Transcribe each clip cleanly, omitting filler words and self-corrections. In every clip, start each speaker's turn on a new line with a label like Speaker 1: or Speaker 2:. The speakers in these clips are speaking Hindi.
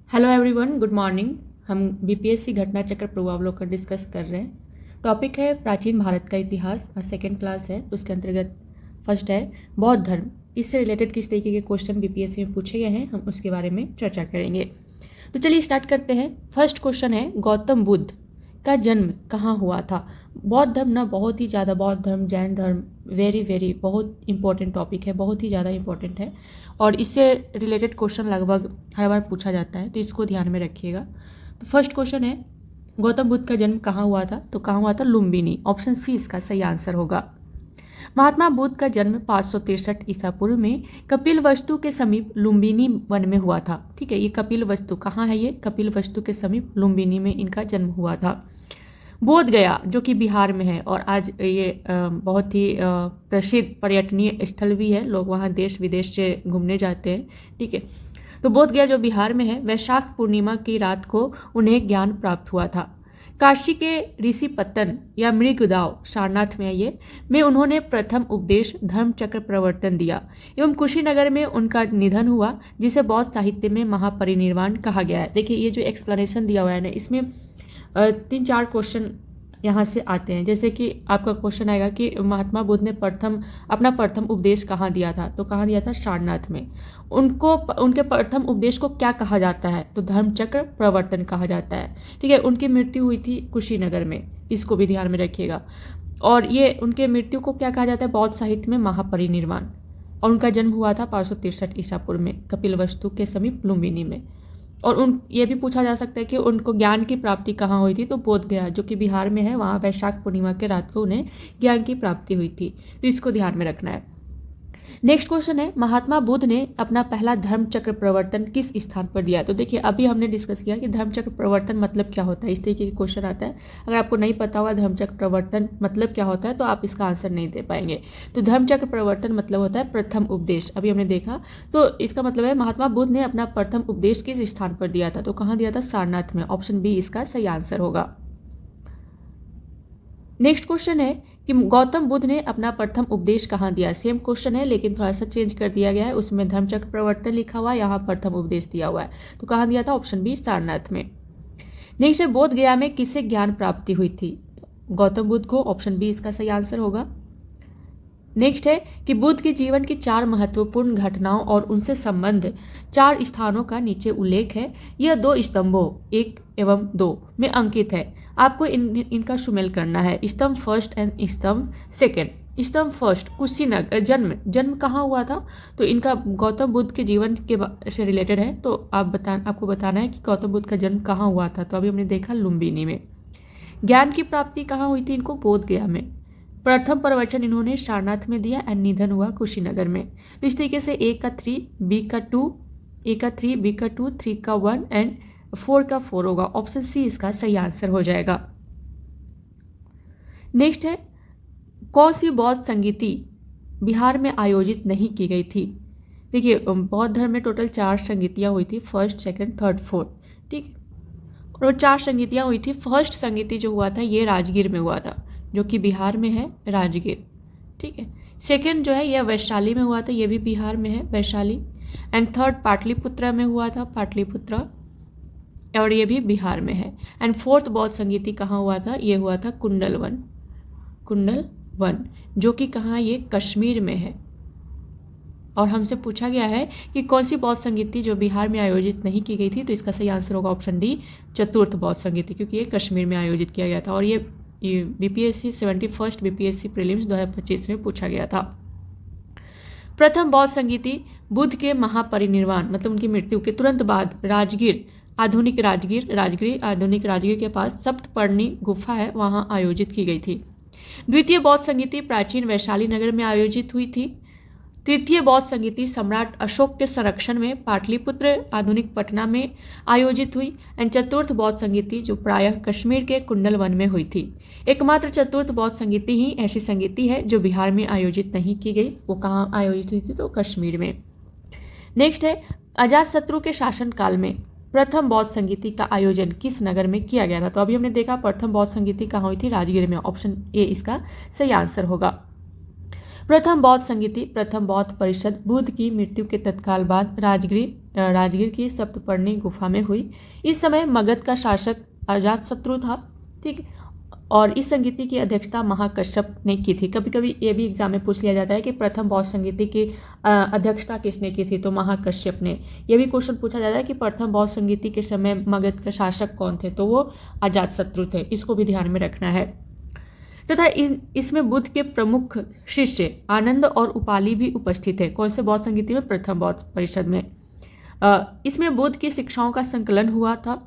Speaker 1: Hello everyone, good morning. हम बीपीएससी घटना चक्र पूर्वावलोकन डिस्कस कर रहे हैं। टॉपिक है प्राचीन भारत का इतिहास और सेकेंड क्लास है, उसके अंतर्गत फर्स्ट है बौद्ध धर्म। इससे रिलेटेड किस तरीके के क्वेश्चन बीपीएससी में पूछे गए हैं हम उसके बारे में चर्चा करेंगे। तो चलिए स्टार्ट करते हैं। फर्स्ट क्वेश्चन है गौतम बुद्ध का जन्म कहाँ हुआ था। बौद्ध धर्म ना बहुत ही ज़्यादा, बौद्ध धर्म, जैन धर्म वेरी बहुत इंपॉर्टेंट टॉपिक है, बहुत ही ज़्यादा इंपॉर्टेंट है और इससे रिलेटेड क्वेश्चन लगभग हर बार पूछा जाता है, तो इसको ध्यान में रखिएगा। तो फर्स्ट क्वेश्चन है गौतम बुद्ध का जन्म कहाँ हुआ था, तो कहाँ हुआ था? लुम्बिनी। ऑप्शन सी इसका सही आंसर होगा। महात्मा बुद्ध का जन्म 563 ईसा पूर्व में कपिल वस्तु के समीप लुम्बिनी वन में हुआ था। ठीक है, ये कपिल वस्तु कहाँ है? ये कपिल वस्तु के समीप लुम्बिनी में इनका जन्म हुआ था। बोध गया जो कि बिहार में है और आज ये बहुत ही प्रसिद्ध पर्यटनीय स्थल भी है, लोग वहाँ देश विदेश से घूमने जाते हैं। ठीक है, तो बोध गया जो बिहार में है, वैशाख पूर्णिमा की रात को उन्हें ज्ञान प्राप्त हुआ था। काशी के ऋषि पत्तन या मृगदाव सारनाथ में ये में उन्होंने प्रथम उपदेश धर्मचक्र प्रवर्तन दिया एवं कुशीनगर में उनका निधन हुआ, जिसे बौद्ध साहित्य में महापरिनिर्वाण कहा गया है। देखिए ये जो एक्सप्लेनेशन दिया हुआ है ना, इसमें 3-4 क्वेश्चन यहाँ से आते हैं। जैसे कि आपका क्वेश्चन आएगा कि महात्मा बुद्ध ने अपना प्रथम उपदेश कहाँ दिया था, तो कहाँ दिया था? सारनाथ में। उनके प्रथम उपदेश को क्या कहा जाता है? तो धर्मचक्र प्रवर्तन कहा जाता है। ठीक है, उनकी मृत्यु हुई थी कुशीनगर में, इसको भी ध्यान में रखिएगा। और ये उनके मृत्यु को क्या कहा जाता है बौद्ध साहित्य में? महापरिनिर्वाण। और उनका जन्म हुआ था 563 ईसा पूर्व में कपिल वस्तु के समीप लुम्बिनी में। और ये भी पूछा जा सकता है कि उनको ज्ञान की प्राप्ति कहाँ हुई थी, तो बोध गया जो कि बिहार में है, वहाँ वैशाख पूर्णिमा के रात को उन्हें ज्ञान की प्राप्ति हुई थी। तो इसको ध्यान में रखना है। नेक्स्ट क्वेश्चन है महात्मा बुद्ध ने अपना पहला धर्मचक्र प्रवर्तन किस स्थान पर दिया? तो देखिए अभी हमने डिस्कस किया कि धर्मचक्र प्रवर्तन मतलब क्या होता है, इस तरीके के क्वेश्चन आता है। अगर आपको नहीं पता होगा धर्मचक्र प्रवर्तन मतलब क्या होता है तो आप इसका आंसर नहीं दे पाएंगे। तो धर्मचक्र प्रवर्तन मतलब होता है प्रथम उपदेश, अभी हमने देखा। तो इसका मतलब है महात्मा बुद्ध ने अपना प्रथम उपदेश किस स्थान पर दिया था, तो कहाँ दिया था? सारनाथ में। ऑप्शन बी इसका सही आंसर होगा। नेक्स्ट क्वेश्चन है कि गौतम बुद्ध ने अपना प्रथम उपदेश कहाँ दिया? सेम क्वेश्चन है लेकिन थोड़ा सा चेंज कर दिया गया है, उसमें धर्मचक्र प्रवर्तन लिखा हुआ है, यहाँ प्रथम उपदेश दिया हुआ है। तो कहाँ दिया था? ऑप्शन बी सारनाथ में। नेक्स्ट है बोध गया में किससे ज्ञान प्राप्ति हुई थी? गौतम बुद्ध को। ऑप्शन बी इसका सही आंसर होगा। नेक्स्ट है कि बुद्ध के जीवन की 4 महत्वपूर्ण घटनाओं और उनसे संबंध 4 स्थानों का नीचे उल्लेख है। यह 2 स्तंभों 1 एवं 2 में अंकित है। आपको इनका सुमेल करना है। स्तंभ फर्स्ट एंड स्तंभ सेकेंड। स्तंभ फर्स्ट कुशीनगर, जन्म कहाँ हुआ था? तो इनका गौतम बुद्ध के जीवन के से रिलेटेड है, तो आपको बताना है कि गौतम बुद्ध का जन्म कहाँ हुआ था। तो अभी हमने देखा लुम्बिनी में। ज्ञान की प्राप्ति कहाँ हुई थी इनको? बोध गया में। प्रथम प्रवचन इन्होंने सारनाथ में दिया एंड निधन हुआ कुशीनगर में। तो इस तरीके से A का 3, B का 2, A का 3, B का 2, 3 का 1 एंड 4 का 4 होगा। ऑप्शन सी इसका सही आंसर हो जाएगा। नेक्स्ट है कौन सी बौद्ध संगीति बिहार में आयोजित नहीं की गई थी? देखिए बौद्ध धर्म में टोटल 4 संगीतियाँ हुई थी, फर्स्ट, सेकंड, थर्ड, फोर्थ। ठीक, और वो 4 संगीतियाँ हुई थी। फर्स्ट संगीति जो हुआ था ये राजगीर में हुआ था, जो कि बिहार में है, राजगीर। ठीक है, सेकंड जो है यह वैशाली में हुआ था, ये भी बिहार में है, वैशाली। एंड थर्ड पाटलिपुत्रा में हुआ था, पाटलिपुत्रा, और ये भी बिहार में है। एंड फोर्थ बौद्ध संगीति कहाँ हुआ था? ये हुआ था कुंडलवन, जो कि कहाँ? ये कश्मीर में है। और हमसे पूछा गया है कि कौन सी बौद्ध संगीति जो बिहार में आयोजित नहीं की गई थी, तो इसका सही आंसर होगा ऑप्शन डी, चतुर्थ बौद्ध संगीति, क्योंकि ये कश्मीर में आयोजित किया गया था। और ये बीपीएससी 71st बीपीएससी प्रीलिम्स 2025 में पूछा गया था। प्रथम बौद्ध संगीति बुद्ध के महापरिनिर्वाण मतलब उनकी मृत्यु के तुरंत बाद राजगीर आधुनिक राजगीर के पास सप्तपर्णी गुफा है, वहां आयोजित की गई थी। द्वितीय बौद्ध संगीति प्राचीन वैशाली नगर में आयोजित हुई थी। तृतीय बौद्ध संगीति सम्राट अशोक के संरक्षण में पाटलिपुत्र आधुनिक पटना में आयोजित हुई। एंड चतुर्थ बौद्ध संगीति जो प्रायः कश्मीर के कुंडलवन में हुई थी। एकमात्र चतुर्थ बौद्ध संगीति ही ऐसी संगीति है जो बिहार में आयोजित नहीं की गई। वो कहाँ आयोजित हुई थी? तो कश्मीर में। नेक्स्ट है अजातशत्रु के शासनकाल में प्रथम बौद्ध संगीति का आयोजन किस नगर में किया गया था? तो अभी हमने देखा प्रथम बौद्ध संगीति कहाँ हुई थी? राजगीर में। ऑप्शन ए इसका सही आंसर होगा। प्रथम बौद्ध संगीति, प्रथम बौद्ध परिषद बुद्ध की मृत्यु के तत्काल बाद राजगीर की सप्तपर्णी गुफा में हुई। इस समय मगध का शासक अजातशत्रु था, ठीक। और इस संगीति की अध्यक्षता महाकश्यप ने की थी। कभी कभी ये भी एग्जाम में पूछ लिया जाता है कि प्रथम बौद्ध संगीति की अध्यक्षता किसने की थी, तो महाकश्यप ने। यह भी क्वेश्चन पूछा जाता है कि प्रथम बौद्ध संगीति के समय मगध के शासक कौन थे, तो वो अजातशत्रु थे। इसको भी ध्यान में रखना है। तथा इसमें बुद्ध के प्रमुख शिष्य आनंद और उपाली भी उपस्थित थे। कौन से बौद्ध संगीति में? प्रथम बौद्ध परिषद में। इसमें बुद्ध की शिक्षाओं का संकलन हुआ था।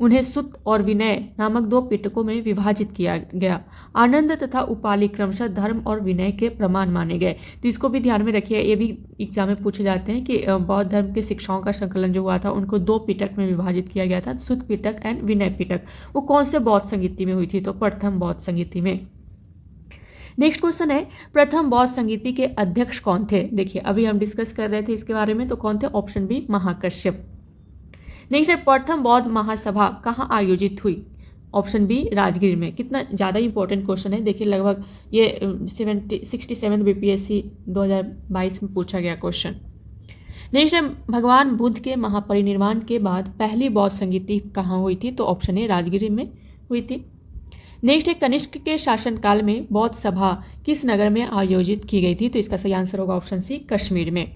Speaker 1: उन्हें सुत्त और विनय नामक 2 पिटकों में विभाजित किया गया। आनंद तथा उपाली क्रमशः धर्म और विनय के प्रमाण माने गए। तो इसको भी ध्यान में रखिए, ये भी एग्जाम में पूछे जाते हैं कि बौद्ध धर्म के शिक्षाओं का संकलन जो हुआ था उनको 2 पिटक में विभाजित किया गया था, सुत्त पिटक एंड विनय पिटक। वो कौन से बौद्ध संगीति में हुई थी? तो प्रथम बौद्ध संगीति में। नेक्स्ट क्वेश्चन है, प्रथम बौद्ध संगीति के अध्यक्ष कौन थे? देखिए अभी हम डिस्कस कर रहे थे इसके बारे में, तो कौन थे? Option B Mahakashyap. नेक्स्ट है, प्रथम बौद्ध महासभा कहाँ आयोजित हुई? ऑप्शन बी राजगीर में। कितना ज़्यादा इंपॉर्टेंट क्वेश्चन है, देखिए लगभग ये 67 बीपीएससी 2022 में पूछा गया क्वेश्चन। नेक्स्ट है, भगवान बुद्ध के महापरिनिर्वाण के बाद पहली बौद्ध संगीति कहाँ हुई थी? तो ऑप्शन ए राजगीर में हुई थी। नेक्स्ट है, कनिष्क के शासनकाल में बौद्ध सभा किस नगर में आयोजित की गई थी? तो इसका सही आंसर होगा ऑप्शन सी कश्मीर में।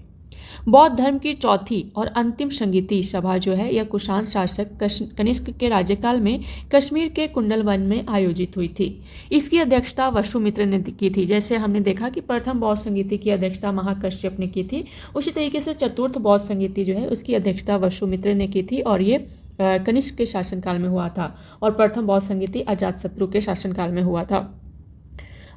Speaker 1: बौद्ध धर्म की चौथी और अंतिम संगीति सभा जो है यह कुषाण शासक कनिष्क के राज्यकाल में कश्मीर के कुंडलवन में आयोजित हुई थी। इसकी अध्यक्षता वसुमित्र ने की थी। जैसे हमने देखा कि प्रथम बौद्ध संगीति की अध्यक्षता महाकश्यप ने की थी, उसी तरीके से चतुर्थ बौद्ध संगीति जो है उसकी अध्यक्षता वसुमित्र ने की थी और ये कनिष्क के शासनकाल में हुआ था। और प्रथम बौद्ध संगीति अजातशत्रु के शासनकाल में हुआ था।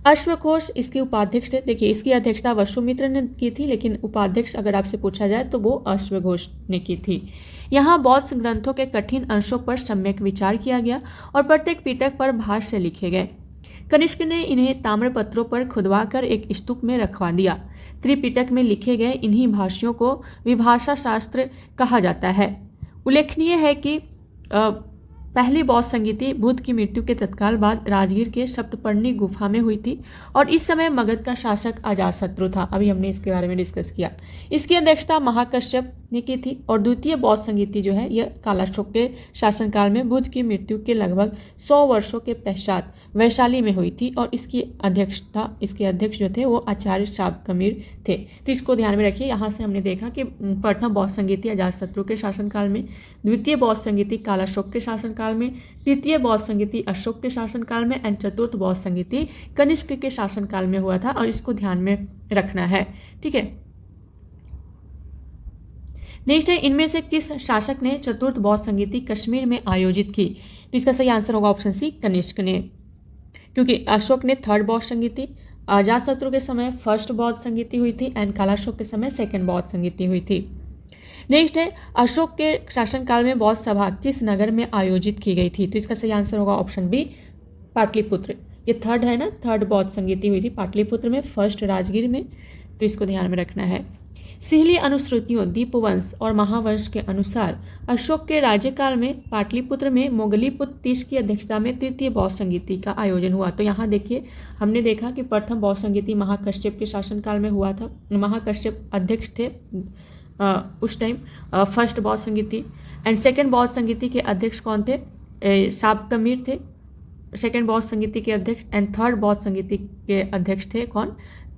Speaker 1: अश्वघोष इसके उपाध्यक्ष थे। देखिए इसकी अध्यक्षता वसुमित्र ने की थी, लेकिन उपाध्यक्ष अगर आपसे पूछा जाए तो वो अश्वघोष ने की थी। यहाँ बौद्ध ग्रंथों के कठिन अंशों पर सम्यक विचार किया गया और प्रत्येक पिटक पर भाष्य लिखे गए। कनिष्क ने इन्हें ताम्रपत्रों पर खुदवाकर एक स्तूप में रखवा दिया। त्रिपिटक में लिखे गए इन्हीं भाष्यों को विभाषा शास्त्र कहा जाता है। उल्लेखनीय है कि पहली बौद्ध संगीति बुद्ध की मृत्यु के तत्काल बाद राजगीर के सप्तपर्णी गुफा में हुई थी और इस समय मगध का शासक अजातशत्रु था। अभी हमने इसके बारे में डिस्कस किया। इसकी अध्यक्षता महाकश्यप ने की थी और द्वितीय बौद्ध संगीति जो है यह कालाशोक के शासनकाल में बुद्ध की मृत्यु के लगभग 100 वर्षों के पश्चात वैशाली में हुई थी और इसके अध्यक्ष जो थे वो आचार्य शाबकमीर थे। तो इसको ध्यान में रखिए। यहाँ से हमने देखा कि प्रथम बौद्ध संगीति अजातशत्रु के शासनकाल में, द्वितीय बौद्ध संगीति कालाशोक के शासनकाल में, तृतीय बौद्ध संगीति अशोक के शासनकाल में एंड चतुर्थ बौद्ध संगीति कनिष्क के शासनकाल में हुआ था और इसको ध्यान में रखना है, ठीक है। नेक्स्ट है, इनमें से किस शासक ने चतुर्थ बौद्ध संगीति कश्मीर में आयोजित की? तो इसका सही आंसर होगा ऑप्शन सी कनिष्क ने, क्योंकि अशोक ने थर्ड बौद्ध संगीति, अजातशत्रु के समय फर्स्ट बौद्ध संगीति हुई थी एंड कालाशोक के समय सेकेंड बौद्ध संगीति हुई थी। नेक्स्ट है, अशोक के शासनकाल में बौद्ध सभा किस नगर में आयोजित की गई थी? तो इसका सही आंसर होगा ऑप्शन बी पाटलिपुत्र। ये थर्ड है ना, थर्ड बौद्ध संगीति हुई थी पाटलिपुत्र में, फर्स्ट राजगीर में, तो इसको ध्यान में रखना है। सिहली अनुश्रुतियों दीपवंश और महावंश के अनुसार अशोक के राज्यकाल में पाटलिपुत्र में मोगलीपुत्र तीस की अध्यक्षता में तृतीय बौद्ध संगीति का आयोजन हुआ। तो यहाँ देखिए हमने देखा कि प्रथम बौद्ध संगीति महाकश्यप के शासनकाल में हुआ था। महाकश्यप अध्यक्ष थे उस टाइम फर्स्ट बौद्ध संगीति एंड सेकेंड बौद्ध संगीति के अध्यक्ष कौन थे? शाबकमीर थे सेकेंड बौद्ध संगीति के अध्यक्ष एंड थर्ड बौद्ध संगीति के अध्यक्ष थे कौन?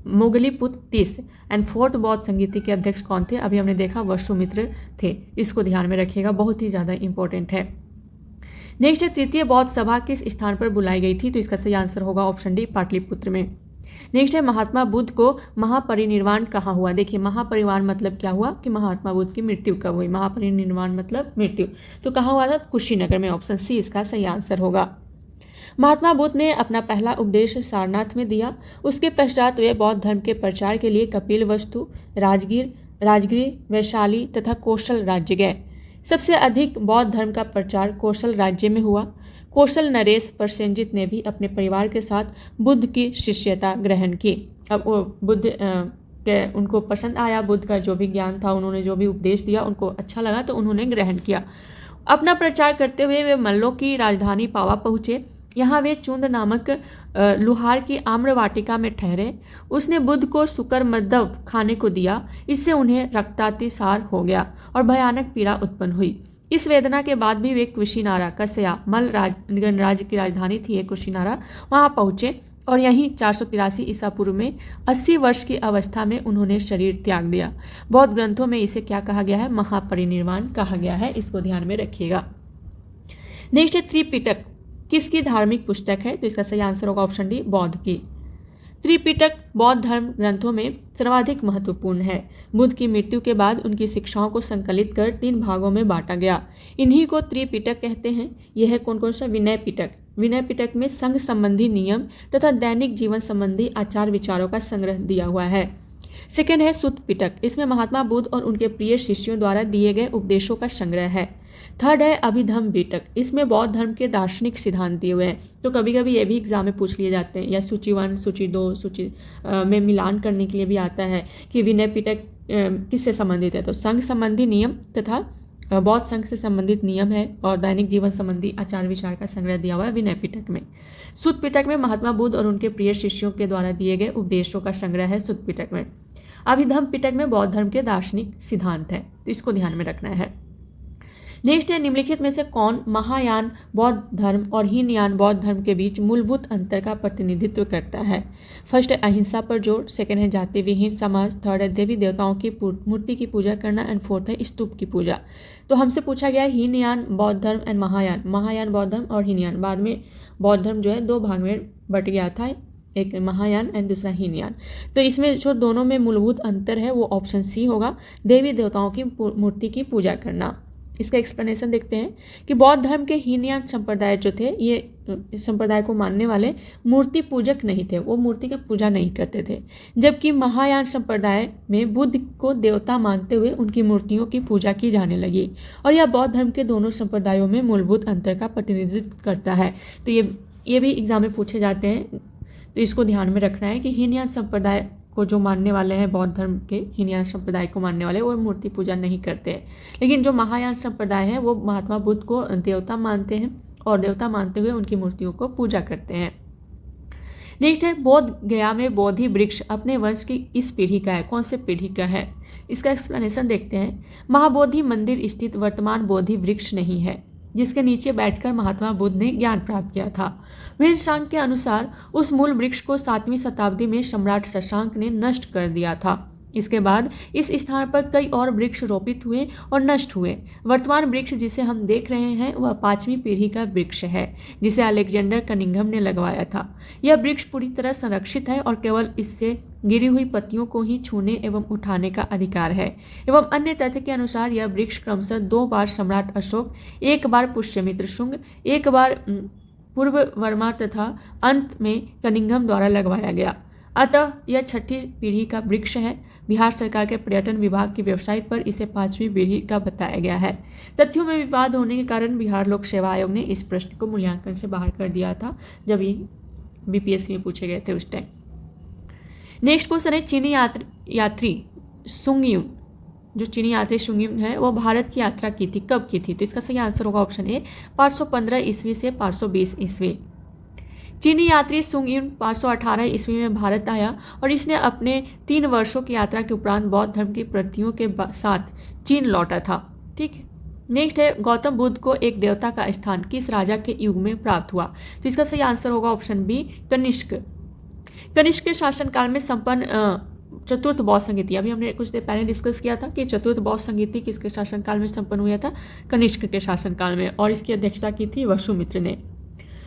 Speaker 1: मोगलीपुत्र तीस एंड फोर्थ बौद्ध संगीति के अध्यक्ष कौन थे? अभी हमने देखा वसुमित्र थे। इसको ध्यान में रखिएगा, बहुत ही ज़्यादा इंपॉर्टेंट है। नेक्स्ट है, तृतीय बौद्ध सभा किस स्थान पर बुलाई गई थी? तो इसका सही आंसर होगा ऑप्शन डी पाटलिपुत्र में। नेक्स्ट है, महात्मा बुद्ध को महापरिनिर्वाण कहाँ हुआ? देखिए महापरिनिर्वाण मतलब क्या हुआ कि महात्मा बुद्ध की मृत्यु कब हुई? महापरिनिर्वाण मतलब मृत्यु, तो कहाँ हुआ था? कुशीनगर में। ऑप्शन सी इसका सही आंसर होगा। महात्मा बुद्ध ने अपना पहला उपदेश सारनाथ में दिया। उसके पश्चात वे बौद्ध धर्म के प्रचार के लिए कपिलवस्तु, राजगीर, वैशाली तथा कौशल राज्य गए। सबसे अधिक बौद्ध धर्म का प्रचार कौशल राज्य में हुआ। कौशल नरेश प्रसेनजित ने भी अपने परिवार के साथ बुद्ध की शिष्यता ग्रहण की। अब वो बुद्ध उनको पसंद आया, बुद्ध का जो भी ज्ञान था, उन्होंने जो भी उपदेश दिया उनको अच्छा लगा तो उन्होंने ग्रहण किया। अपना प्रचार करते हुए वे मल्लों की राजधानी पावा पहुँचे। यहाँ वे चूंद नामक लुहार की आम्र वाटिका में ठहरे। उसने बुद्ध को शुकर मद्दव खाने को दिया। इससे उन्हें रक्तातिसार हो गया और भयानक पीड़ा उत्पन्न हुई। इस वेदना के बाद भी वे कुशीनारा, कस्या मल गणराज्य की राजधानी थी ये कुशीनारा, वहाँ पहुँचे और यहीं 483 ईसा पूर्व में 80 वर्ष की अवस्था में उन्होंने शरीर त्याग दिया। बौद्ध ग्रंथों में इसे क्या कहा गया है? महापरिनिर्वाण कहा गया है। इसको ध्यान में रखिएगा। नेक्स्ट है त्रिपिटक किसकी धार्मिक पुस्तक है? तो इसका सही आंसर होगा ऑप्शन डी, बौद्ध की। त्रिपिटक बौद्ध धर्म ग्रंथों में सर्वाधिक महत्वपूर्ण है। बुद्ध की मृत्यु के बाद उनकी शिक्षाओं को संकलित कर 3 भागों में बांटा गया। इन्हीं को त्रिपिटक कहते हैं। यह है कौन कौन सा? विनय पिटक। विनय पिटक में संघ संबंधी नियम तथा दैनिक जीवन संबंधी आचार विचारों का संग्रह दिया हुआ है। सेकेंड है सुत्त पिटक। इसमें महात्मा बुद्ध और उनके प्रिय शिष्यों द्वारा दिए गए उपदेशों का संग्रह है। थर्ड है अभिधम्म पिटक। इसमें बौद्ध धर्म के दार्शनिक सिद्धांत दिए हुए हैं। तो कभी कभी ये भी एग्जाम में पूछ लिए जाते हैं, या सूची 1, सूची 2, सूची में मिलान करने के लिए भी आता है कि विनय पिटक किससे संबंधित है। तो संघ संबंधी नियम तथा बौद्ध संघ से संबंधित नियम है और दैनिक जीवन संबंधी आचार विचार का संग्रह दिया हुआ है विनय पिटक में। सुत्त पिटक में महात्मा बुद्ध और उनके प्रिय शिष्यों के द्वारा दिए गए उपदेशों का संग्रह है सुत्त पिटक में। अभिधम्म पिटक में बौद्ध धर्म के दार्शनिक सिद्धांत है, तो इसको ध्यान में रखना है। नेक्स्ट है निम्नलिखित में से कौन महायान बौद्ध धर्म और हीनयान बौद्ध धर्म के बीच मूलभूत अंतर का प्रतिनिधित्व करता है? फर्स्ट है अहिंसा पर जोर, सेकंड है जाति विहीन समाज, थर्ड है देवी देवताओं की मूर्ति की पूजा करना एंड फोर्थ है स्तूप की पूजा। तो हमसे पूछा गया है हीनयान बौद्ध धर्म एंड महायान। महायान बौद्ध धर्म और हीनयान, बाद में बौद्ध धर्म जो है 2 भाग में बट गया था, एक महायान एंड दूसरा हीनयान। तो इसमें जो दोनों में मूलभूत अंतर है वो ऑप्शन सी होगा, देवी देवताओं की मूर्ति की पूजा करना। इसका एक्सप्लेनेशन देखते हैं कि बौद्ध धर्म के हीनयान संप्रदाय जो थे, ये संप्रदाय को मानने वाले मूर्ति पूजक नहीं थे, वो मूर्ति की पूजा नहीं करते थे। जबकि महायान संप्रदाय में बुद्ध को देवता मानते हुए उनकी मूर्तियों की पूजा की जाने लगी। और यह बौद्ध धर्म के दोनों संप्रदायों में मूलभूत अंतर का प्रतिनिधित्व करता है। तो ये भी एग्जाम में पूछे जाते हैं, तो इसको ध्यान में रखना है कि हीनयान संप्रदाय को जो मानने वाले हैं, बौद्ध धर्म के हीनयान संप्रदाय को मानने वाले, वो मूर्ति पूजा नहीं करते हैं। लेकिन जो महायान संप्रदाय है वो महात्मा बुद्ध को देवता मानते हैं और देवता मानते हुए उनकी मूर्तियों को पूजा करते हैं। नेक्स्ट है बोध गया में बोधि वृक्ष अपने वंश की इस पीढ़ी का है। कौन से पीढ़ी का है? इसका एक्सप्लेनेशन देखते हैं। महाबोधि मंदिर स्थित वर्तमान बोधि वृक्ष नहीं है, जिसके नीचे बैठकर महात्मा बुद्ध ने ज्ञान प्राप्त किया था। वेदशांग के अनुसार उस मूल वृक्ष को 7वीं शताब्दी में सम्राट शशांक ने नष्ट कर दिया था। इसके बाद इस स्थान पर कई और वृक्ष रोपित हुए और नष्ट हुए। वर्तमान वृक्ष जिसे हम देख रहे हैं वह 5वीं पीढ़ी का वृक्ष है, जिसे अलेक्जेंडर कनिंघम ने लगवाया था। यह वृक्ष पूरी तरह संरक्षित है और केवल इससे गिरी हुई पत्तियों को ही छूने एवं उठाने का अधिकार है। एवं अन्य तथ्य के अनुसार यह वृक्ष क्रमशः 2 बार सम्राट अशोक, 1 बार पुष्यमित्र शुंग, 1 बार पूर्ववर्मा तथा अंत में कनिंघम द्वारा लगवाया गया। अतः यह 6ठी पीढ़ी का वृक्ष है। बिहार सरकार के पर्यटन विभाग की वेबसाइट पर इसे 5वीं पीढ़ी का बताया गया है। तथ्यों में विवाद होने के कारण बिहार लोक सेवा आयोग ने इस प्रश्न को मूल्यांकन से बाहर कर दिया था, जब ये बीपीएससी में पूछे गए थे उस टाइम। नेक्स्ट क्वेश्चन है चीनी यात्री सुंगयुन। जो चीनी यात्री सुंगयुन है वो भारत की यात्रा की थी, कब की थी? तो इसका सही आंसर होगा ऑप्शन ए, 515 ईस्वी से 520 ईस्वी। चीनी यात्री सुंगयुन 518 ईस्वी में भारत आया और इसने अपने 3 वर्षों की यात्रा के उपरांत बौद्ध धर्म की प्रतियों के साथ चीन लौटा था। ठीक है। नेक्स्ट है गौतम बुद्ध को एक देवता का स्थान किस राजा के युग में प्राप्त हुआ? तो इसका सही आंसर होगा ऑप्शन बी, कनिष्क। कनिष्क के शासनकाल में संपन्न चतुर्थ बौद्ध संगीति, अभी हमने कुछ देर पहले डिस्कस किया था कि चतुर्थ बौद्ध संगीति किसके शासनकाल में संपन्न हुआ था? कनिष्क के शासनकाल में, और इसकी अध्यक्षता की थी वसुमित्र ने।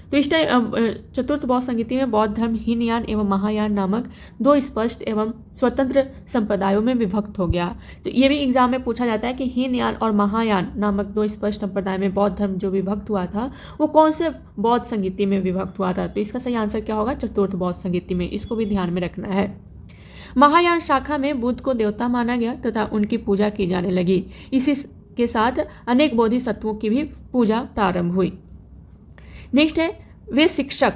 Speaker 1: तो इस टाइम चतुर्थ बौद्ध संगीति में बौद्ध धर्म हीनयान एवं महायान नामक 2 स्पष्ट एवं स्वतंत्र संप्रदायों में विभक्त हो गया। तो ये भी एग्जाम में पूछा जाता है कि हीनयान और महायान नामक 2 स्पष्ट संप्रदाय में बौद्ध धर्म जो विभक्त हुआ था वो कौन से बौद्ध संगीति में विभक्त हुआ था? तो इसका सही आंसर क्या होगा? चतुर्थ बौद्ध संगीति में। इसको भी ध्यान में रखना है। महायान शाखा में बुद्ध को देवता माना गया तथा उनकी पूजा की जाने लगी। इसी के साथ अनेक बोधिसत्वों की भी पूजा प्रारंभ हुई। नेक्स्ट है वे शिक्षक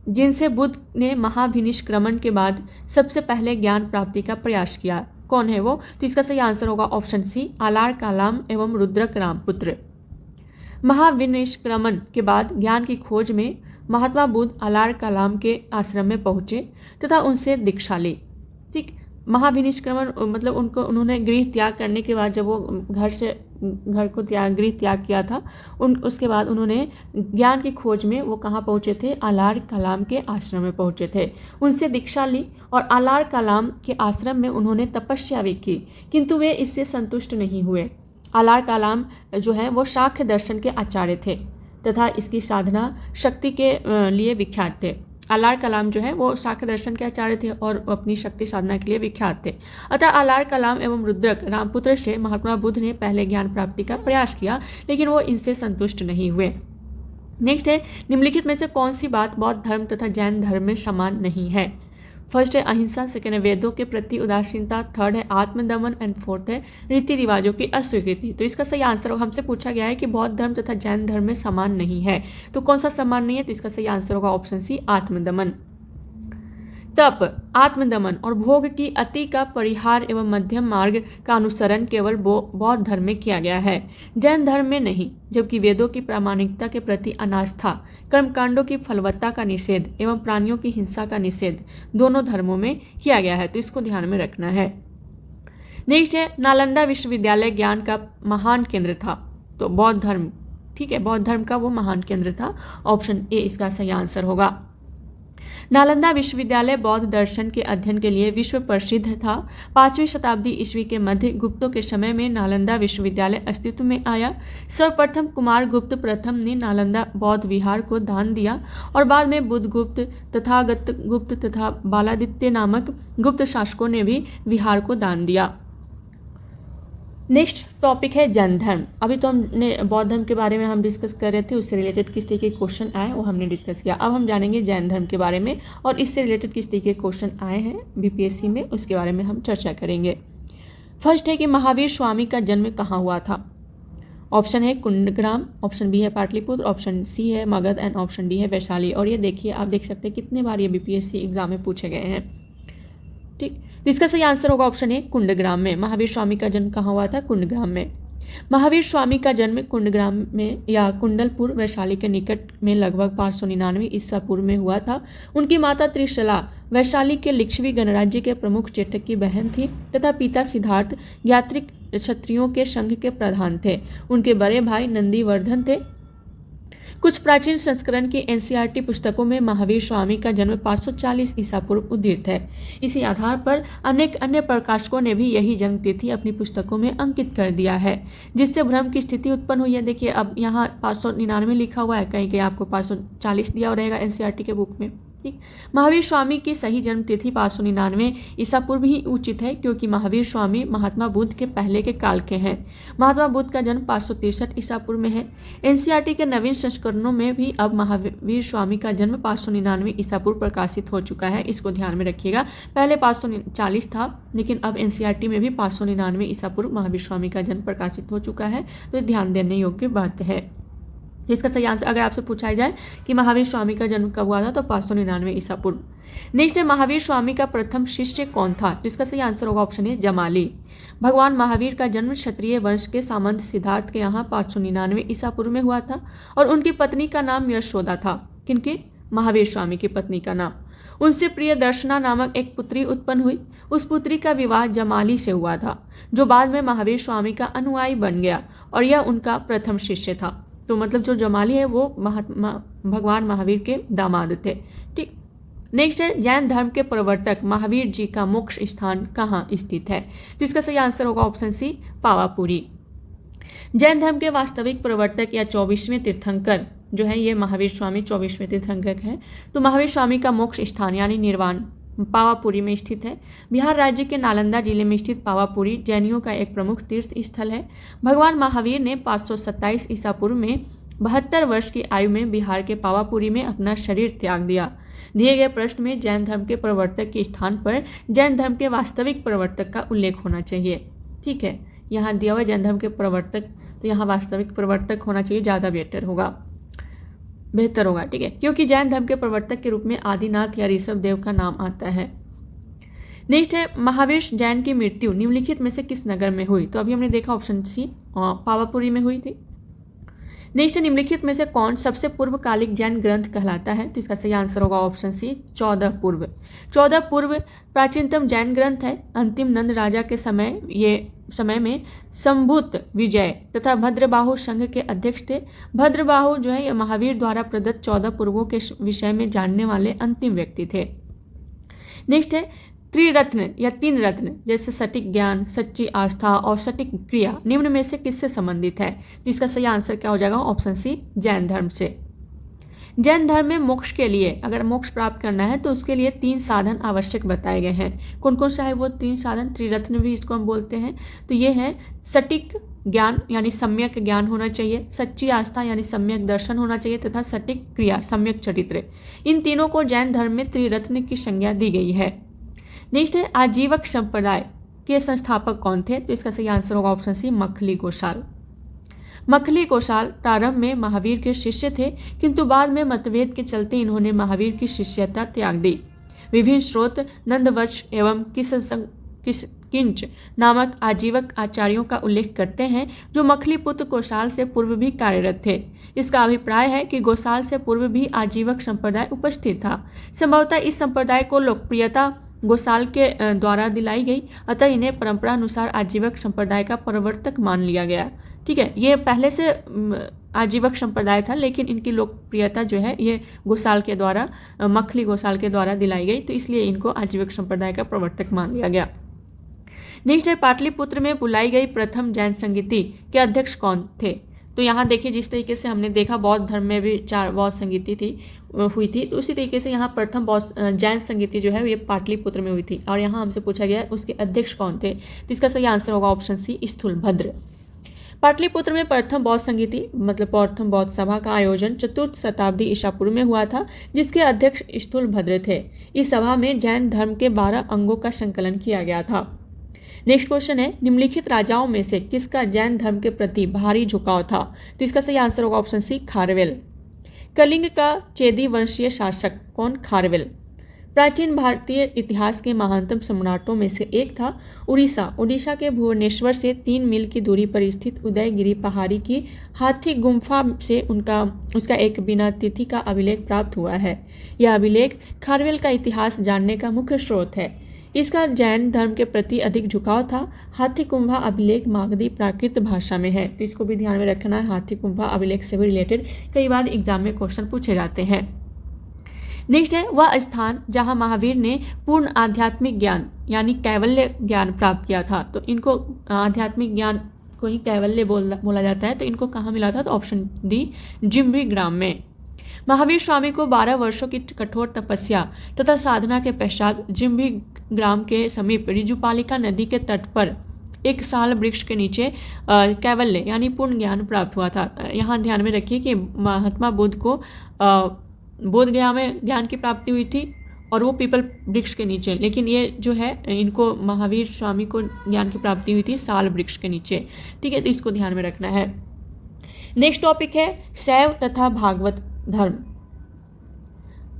Speaker 1: जिनसे बुद्ध ने महाभिनिष्क्रमण के बाद सबसे पहले ज्ञान प्राप्ति का प्रयास किया, कौन है वो? तो इसका सही आंसर होगा ऑप्शन सी, आलार कालाम एवं रुद्रक रामपुत्र। महाविनिष्क्रमण के बाद ज्ञान की खोज में महात्मा बुद्ध अलार कलाम के आश्रम में पहुँचे तथा उनसे दीक्षा ली। ठीक, महाविनिष्क्रमण मतलब उन्होंने गृह त्याग करने के बाद जब वो घर को गृह त्याग किया था उसके बाद उन्होंने ज्ञान की खोज में वो कहाँ पहुँचे थे, अलार कलाम के आश्रम में पहुँचे थे। उनसे दीक्षा ली और अलार कलाम के आश्रम में उन्होंने तपस्या भी की, किंतु वे इससे संतुष्ट नहीं हुए। अलार कलाम जो है वो शाक्य दर्शन के आचार्य थे तथा इसकी साधना शक्ति के लिए विख्यात थे। अलार कलाम जो है वो शाक्य दर्शन के आचार्य थे और अपनी शक्ति साधना के लिए विख्यात थे। अतः अलार कलाम एवं रुद्रक रामपुत्र से महात्मा बुद्ध ने पहले ज्ञान प्राप्ति का प्रयास किया, लेकिन वो इनसे संतुष्ट नहीं हुए। नेक्स्ट है, निम्नलिखित में से कौन सी बात बौद्ध धर्म तथा जैन धर्म में समान नहीं है? फर्स्ट है अहिंसा, सेकेंड है वेदों के प्रति उदासीनता, थर्ड है आत्मदमन एंड फोर्थ है रीति रिवाजों की अस्वीकृति। तो इसका सही आंसर हमसे पूछा गया है कि बौद्ध धर्म तथा जैन धर्म में समान नहीं है, तो कौन सा समान नहीं है? तो इसका सही आंसर होगा ऑप्शन सी, आत्मदमन। तप, आत्मदमन और भोग की अति का परिहार एवं मध्यम मार्ग का अनुसरण केवल बौद्ध धर्म में किया गया है, जैन धर्म में नहीं। जबकि वेदों की प्रामाणिकता के प्रति अनास्था, कर्मकांडों की फलवत्ता का निषेध एवं प्राणियों की हिंसा का निषेध दोनों धर्मों में किया गया है, तो इसको ध्यान में रखना है। नेक्स्ट है, नालंदा विश्वविद्यालय ज्ञान का महान केंद्र था, तो बौद्ध धर्म, ठीक है, बौद्ध धर्म का वो महान केंद्र था। ऑप्शन ए इसका सही आंसर होगा। नालंदा विश्वविद्यालय बौद्ध दर्शन के अध्ययन के लिए विश्व प्रसिद्ध था। 5वीं शताब्दी ईस्वी के मध्य गुप्तों के समय में नालंदा विश्वविद्यालय अस्तित्व में आया। सर्वप्रथम कुमार गुप्त प्रथम ने नालंदा बौद्ध विहार को दान दिया और बाद में बुद्ध गुप्त, तथागत गुप्त तथा बालादित्य नामक गुप्त शासकों ने भी विहार को दान दिया। नेक्स्ट टॉपिक है जैन धर्म। अभी तो हमने बौद्ध धर्म के बारे में हम डिस्कस कर रहे थे, उससे रिलेटेड किस तरीके के क्वेश्चन आए वो हमने डिस्कस किया। अब हम जानेंगे जैन धर्म के बारे में और इससे रिलेटेड किस तरीके के क्वेश्चन आए हैं बीपीएससी में, उसके बारे में हम चर्चा करेंगे। फर्स्ट है कि महावीर स्वामी का जन्म कहाँ हुआ था? ऑप्शन है कुंडग्राम, ऑप्शन बी है पाटलिपुत्र, ऑप्शन सी है मगध एंड ऑप्शन डी है वैशाली। और ये देखिए, आप देख सकते हैं कितने बार ये बीपीएससी एग्जाम में पूछे गए हैं। ठीक, तो इसका सही आंसर होगा ऑप्शन ए, कुंडग्राम में। महावीर स्वामी का जन्म कहाँ हुआ था? कुंडग्राम में। महावीर स्वामी का जन्म कुंडग्राम में या कुंडलपुर वैशाली के निकट में लगभग 599 ईसा पूर्व में हुआ था। उनकी माता त्रिशला वैशाली के लिच्छवी गणराज्य के प्रमुख चेटक की बहन थी तथा पिता सिद्धार्थ यात्रिक क्षत्रियों के संघ के प्रधान थे। उनके बड़े भाई नंदीवर्धन थे। कुछ प्राचीन संस्करण की एनसीईआरटी पुस्तकों में महावीर स्वामी का जन्म 540 ईसा पूर्व उद्धृत है। इसी आधार पर अनेक अन्य प्रकाशकों ने भी यही जन्म तिथि अपनी पुस्तकों में अंकित कर दिया है, जिससे भ्रम की स्थिति उत्पन्न हुई है। देखिए, अब यहाँ 599 लिखा हुआ है, कहीं कहीं आपको 540 दिया रहेगा एनसीईआरटी के बुक में। ठीक, महावीर स्वामी की सही जन्म तिथि 599 ईसा पूर्व ही उचित है, क्योंकि महावीर स्वामी महात्मा बुद्ध के पहले के काल के हैं। महात्मा बुद्ध का जन्म 563 ईसा पूर्व में है। एनसीईआरटी के नवीन संस्करणों में भी अब महावीर स्वामी का जन्म 599 ईसा पूर्व प्रकाशित हो चुका है, इसको ध्यान में रखिएगा। पहले 540 था, लेकिन अब एनसीईआरटी में भी 599 ईसा पूर्व महावीर स्वामी का जन्म प्रकाशित हो चुका है, तो ध्यान देने योग्य बात है। इसका सही आंसर अगर आपसे पूछा जाए कि महावीर स्वामी का जन्म कब हुआ था, तो 599 ईसा पूर्व। नेक्स्ट है, महावीर स्वामी का प्रथम शिष्य कौन था? जिसका सही आंसर होगा ऑप्शन ए, जमाली। भगवान महावीर का जन्म क्षत्रिय वंश के सामंत सिद्धार्थ के यहाँ 599 ईसा पूर्व में हुआ था और उनकी पत्नी का नाम यशोदा था। किनकी? महावीर स्वामी की पत्नी का नाम। उनसे प्रिय दर्शना नामक एक पुत्री उत्पन्न हुई। उस पुत्री का विवाह जमाली से हुआ था, जो बाद में महावीर स्वामी का अनुयायी बन गया और यह उनका प्रथम शिष्य था। तो मतलब जो जमाली है वो भगवान महावीर के दामाद थे। ठीक, नेक्स्ट है, जैन धर्म के प्रवर्तक महावीर जी का मोक्ष स्थान कहाँ स्थित है? तो इसका सही आंसर होगा ऑप्शन सी, पावापुरी। जैन धर्म के वास्तविक प्रवर्तक या 24वें तीर्थंकर जो है ये महावीर स्वामी 24वें तीर्थंकर हैं। तो महावीर स्वामी का मोक्ष स्थान यानी निर्वाण पावापुरी में स्थित है। बिहार राज्य के नालंदा जिले में स्थित पावापुरी जैनियों का एक प्रमुख तीर्थ स्थल है। भगवान महावीर ने 527 ईसा पूर्व में 72 वर्ष की आयु में बिहार के पावापुरी में अपना शरीर त्याग दिया। दिए गए प्रश्न में जैन धर्म के प्रवर्तक के स्थान पर जैन धर्म के वास्तविक प्रवर्तक का उल्लेख होना चाहिए। ठीक है, यहाँ दिया हुआ जैन धर्म के प्रवर्तक, तो यहाँ वास्तविक प्रवर्तक होना चाहिए, ज़्यादा बेहतर होगा। ठीक है, क्योंकि जैन धर्म के प्रवर्तक के रूप में आदिनाथ या ऋषभ देव का नाम आता है। नेक्स्ट है, महावीर जैन की मृत्यु निम्नलिखित में से किस नगर में हुई? तो अभी हमने देखा ऑप्शन सी, पावापुरी में हुई थी। नेक्स्ट, निम्नलिखित में से कौन सबसे पूर्वकालिक जैन ग्रंथ कहलाता है? तो इसका सही आंसर होगा ऑप्शन सी 14 पूर्व। 14 पूर्व प्राचीनतम जैन ग्रंथ है। अंतिम नंद राजा के समय में संभूत विजय तथा भद्रबाहु संघ के अध्यक्ष थे। भद्रबाहु जो है ये महावीर द्वारा प्रदत्त 14 पूर्वों के विषय में जानने वाले अंतिम व्यक्ति थे। नेक्स्ट है त्रिरत्न या तीन रत्न, जैसे सटीक ज्ञान, सच्ची आस्था और सटीक क्रिया निम्न में से किससे संबंधित है? तो इसका सही आंसर क्या हो जाएगा? ऑप्शन सी जैन धर्म से। जैन धर्म में मोक्ष के लिए, अगर मोक्ष प्राप्त करना है तो उसके लिए 3 साधन आवश्यक बताए गए हैं। कौन कौन सा है वो 3 साधन? त्रिरत्न भी इसको हम बोलते हैं। तो ये है सटीक ज्ञान यानी सम्यक ज्ञान होना चाहिए, सच्ची आस्था यानी सम्यक दर्शन होना चाहिए तथा सटीक क्रिया सम्यक चरित्र। इन तीनों को जैन धर्म में त्रिरत्न की संज्ञा दी गई है। नेक्स्ट है आजीवक संप्रदाय के संस्थापक कौन थे? तो इसका सही आंसर होगा ऑप्शन सी मखली गोसाल। मखली गोसाल प्रारंभ में महावीर के शिष्य थे, किंतु बाद में मतभेद के चलते इन्होंने महावीर की शिष्यता त्याग दी। विभिन्न स्रोत नंदवंश एवं किंच नामक आजीवक आचार्यों का उल्लेख करते हैं, जो मखली पुत्र गोसाल से पूर्व भी कार्यरत थे। इसका अभिप्राय है कि गोसाल से पूर्व भी आजीवक संप्रदाय उपस्थित था। संभवतः इस संप्रदाय को लोकप्रियता गोसाल के द्वारा दिलाई गई, अतः इन्हें परंपरा अनुसार आजीवक संप्रदाय का प्रवर्तक मान लिया गया। ठीक है, ये पहले से आजीवक संप्रदाय था, लेकिन इनकी लोकप्रियता जो है ये गोसाल के द्वारा, मखली गोसाल के द्वारा दिलाई गई, तो इसलिए इनको आजीवक संप्रदाय का प्रवर्तक मान लिया गया। नेक्स्ट है पाटलिपुत्र में बुलाई गई प्रथम जैन संगीति के अध्यक्ष कौन थे? तो यहाँ देखिए, जिस तरीके से हमने देखा बौद्ध धर्म में भी 4 बौद्ध संगीति हुई थी, तो उसी तरीके से यहाँ प्रथम जैन संगीति जो है ये पाटलिपुत्र में हुई थी, और यहाँ हमसे पूछा गया उसके अध्यक्ष कौन थे? तो इसका सही आंसर होगा ऑप्शन सी स्थूलभद्र। पाटलिपुत्र में प्रथम बौद्ध संगीति मतलब प्रथम बौद्ध सभा का आयोजन 4th शताब्दी ईसा पूर्व में हुआ था, जिसके अध्यक्ष स्थूलभद्र थे। इस सभा में जैन धर्म के 12 अंगों का संकलन किया गया था। नेक्स्ट क्वेश्चन है, निम्नलिखित राजाओं में से किसका जैन धर्म के प्रति भारी झुकाव था? तो इसका सही आंसर होगा ऑप्शन सी खारवेल। कलिंग का चेदी वंशीय शासक कौन? खारवेल। प्राचीन भारतीय इतिहास के महानतम सम्राटों में से एक था। उड़ीसा के भुवनेश्वर से 3 मील की दूरी पर स्थित उदयगिरी पहाड़ी की हाथी गुम्फा से उसका एक बिना तिथि का अभिलेख प्राप्त हुआ है। यह अभिलेख खारवेल का इतिहास जानने का मुख्य स्रोत है। इसका जैन धर्म के प्रति अधिक झुकाव था। हाथी कुंभा अभिलेख मागधी प्राकृत भाषा में है, तो इसको भी ध्यान में रखना है। हाथी कुंभा अभिलेख से भी रिलेटेड कई बार एग्जाम में क्वेश्चन पूछे जाते हैं। नेक्स्ट है वह स्थान जहां महावीर ने पूर्ण आध्यात्मिक ज्ञान यानी कैवल्य ज्ञान प्राप्त किया था। तो इनको आध्यात्मिक ज्ञान को ही कैवल्य बोला जाता है। तो इनको कहाँ मिला था? तो ऑप्शन डी जिम्भी ग्राम में। महावीर स्वामी को 12 वर्षों की कठोर तपस्या तथा साधना के पश्चात जिम्भी ग्राम के समीप ऋजुपालिका नदी के तट पर एक साल वृक्ष के नीचे कैवल्य यानी पूर्ण ज्ञान प्राप्त हुआ था। यहाँ ध्यान में रखिए कि महात्मा बुद्ध को बोध गया में ज्ञान की प्राप्ति हुई थी और वो पीपल वृक्ष के नीचे, लेकिन ये जो है इनको महावीर स्वामी को ज्ञान की प्राप्ति हुई थी साल वृक्ष के नीचे। ठीक है, तो इसको ध्यान में रखना है। नेक्स्ट टॉपिक है शैव तथा भागवत धर्म,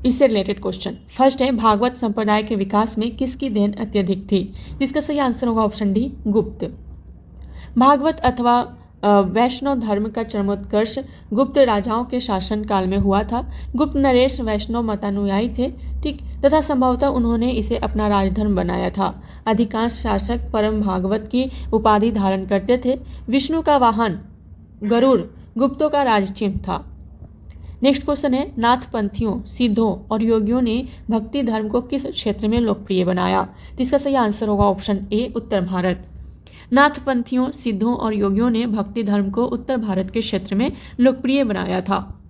Speaker 1: इससे रिलेटेड क्वेश्चन। फर्स्ट है भागवत संप्रदाय के विकास में किसकी देन अत्यधिक थी? जिसका सही आंसर होगा ऑप्शन डी गुप्त। भागवत अथवा वैष्णव धर्म का चरमोत्कर्ष गुप्त राजाओं के शासन काल में हुआ था। गुप्त नरेश वैष्णव मतानुयायी थे, ठीक, तथा संभवतः उन्होंने इसे अपना राजधर्म बनाया था। अधिकांश शासक परम भागवत की उपाधि धारण करते थे। विष्णु का वाहन गरुड़ गुप्तों का राजचिन्ह था। नेक्स्ट क्वेश्चन है नाथपंथियों, सिद्धों और योगियों ने भक्ति धर्म को किस क्षेत्र में लोकप्रिय बनाया? तो इसका सही आंसर होगा ऑप्शन ए उत्तर भारत। नाथपंथियों, सिद्धों और योगियों ने भक्ति धर्म को उत्तर भारत के क्षेत्र में लोकप्रिय बनाया था।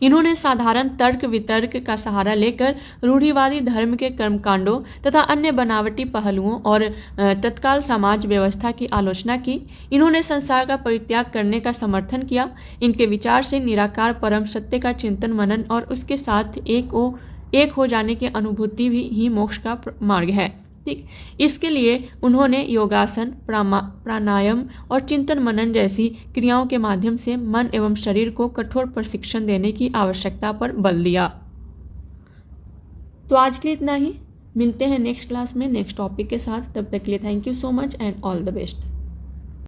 Speaker 1: इन्होंने साधारण तर्क वितर्क का सहारा लेकर रूढ़िवादी धर्म के कर्मकांडों तथा अन्य बनावटी पहलुओं और तत्काल समाज व्यवस्था की आलोचना की। इन्होंने संसार का परित्याग करने का समर्थन किया। इनके विचार से निराकार परम सत्य का चिंतन मनन और उसके साथ एक हो जाने की अनुभूति भी ही मोक्ष का मार्ग है। ठीक, इसके लिए उन्होंने योगासन, प्राणायाम और चिंतन मनन जैसी क्रियाओं के माध्यम से मन एवं शरीर को कठोर प्रशिक्षण देने की आवश्यकता पर बल दिया। तो आज के लिए इतना ही। मिलते हैं नेक्स्ट क्लास में नेक्स्ट टॉपिक के साथ। तब तक के लिए thank you so much and all the best.